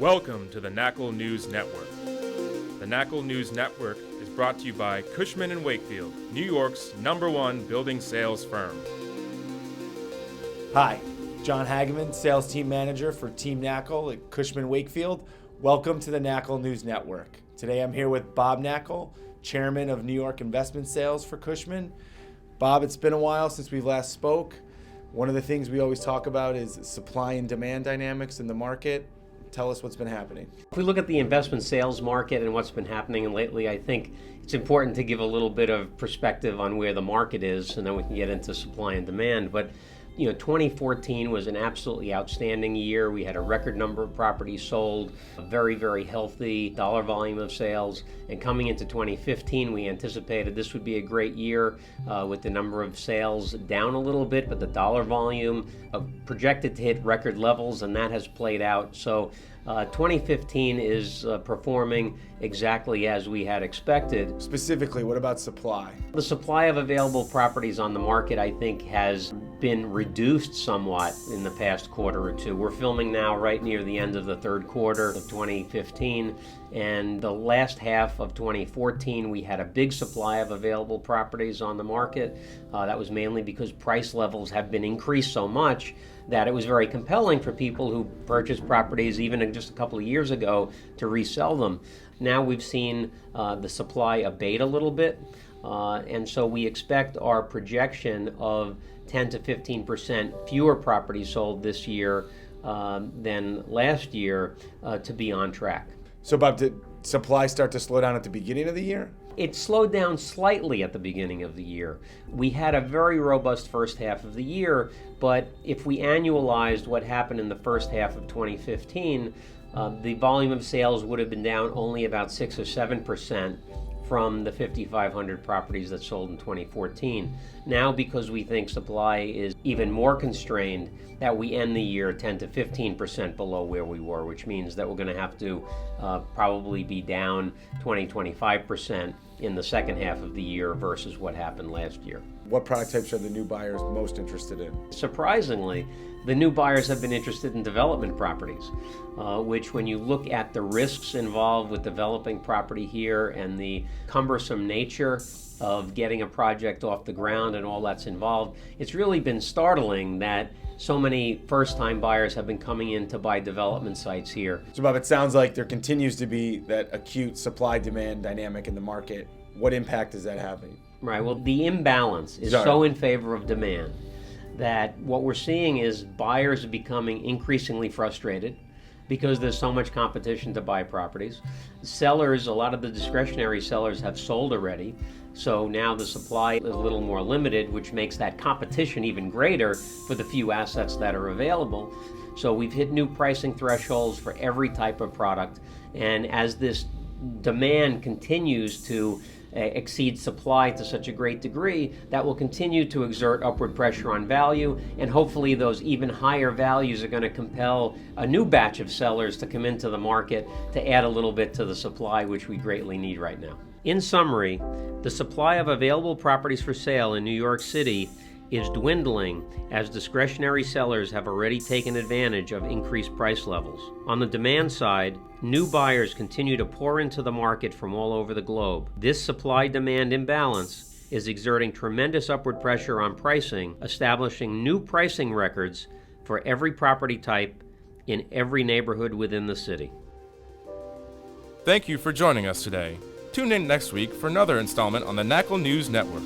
Welcome to the Knakal News Network. The Knakal News Network is brought to you by Cushman and Wakefield, New York's #1 building sales firm. Hi, John Hageman, Sales Team Manager for Team Knakal at Cushman Wakefield. Welcome to the Knakal News Network. Today I'm here with Bob Knakal, Chairman of New York Investment Sales for Cushman. Bob, it's been a while since we last spoke. One of the things we always talk about is supply and demand dynamics in the market. Tell us what's been happening. If we look at the investment sales market and what's been happening lately, I think it's important to give a little bit of perspective on where the market is, and then we can get into supply and demand. But 2014 was an absolutely outstanding year. We had a record number of properties sold, a very, very healthy dollar volume of sales. And coming into 2015, we anticipated this would be a great year with the number of sales down a little bit, but the dollar volume projected to hit record levels, and that has played out. So 2015 is performing exactly as we had expected. Specifically, what about supply? The supply of available properties on the market, I think, has been reduced somewhat in the past quarter or two. We're filming now right near the end of the third quarter of 2015, and the last half of 2014 we had a big supply of available properties on the market. That was mainly because price levels have been increased so much that it was very compelling for people who purchased properties even just a couple of years ago to resell them. Now we've seen the supply abate a little bit, and so we expect our projection of 10 to 15% fewer properties sold this year than last year to be on track. So Bob, did supply start to slow down at the beginning of the year? It slowed down slightly at the beginning of the year. We had a very robust first half of the year, but if we annualized what happened in the first half of 2015, the volume of sales would have been down only about 6 or 7% from the 5,500 properties that sold in 2014. Now, because we think supply is even more constrained, that we end the year 10 to 15% below where we were, which means that we're going to have to probably be down 20-25% in the second half of the year versus what happened last year. What product types are the new buyers most interested in? Surprisingly, the new buyers have been interested in development properties, which when you look at the risks involved with developing property here and the cumbersome nature of getting a project off the ground and all that's involved, it's really been startling that so many first-time buyers have been coming in to buy development sites here. So Bob, it sounds like there continues to be that acute supply-demand dynamic in the market. What impact is that having? Right, well, the imbalance is so in favor of demand that what we're seeing is buyers are becoming increasingly frustrated because there's so much competition to buy properties. Sellers, a lot of the discretionary sellers have sold already, so now the supply is a little more limited, which makes that competition even greater for the few assets that are available. So we've hit new pricing thresholds for every type of product, and as this demand continues to exceed supply to such a great degree, that will continue to exert upward pressure on value, and hopefully those even higher values are going to compel a new batch of sellers to come into the market to add a little bit to the supply, which we greatly need right now. In summary, the supply of available properties for sale in New York City is dwindling as discretionary sellers have already taken advantage of increased price levels. On the demand side, new buyers continue to pour into the market from all over the globe. This supply-demand imbalance is exerting tremendous upward pressure on pricing, establishing new pricing records for every property type in every neighborhood within the city. Thank you for joining us today. Tune in next week for another installment on the Knakal News Network.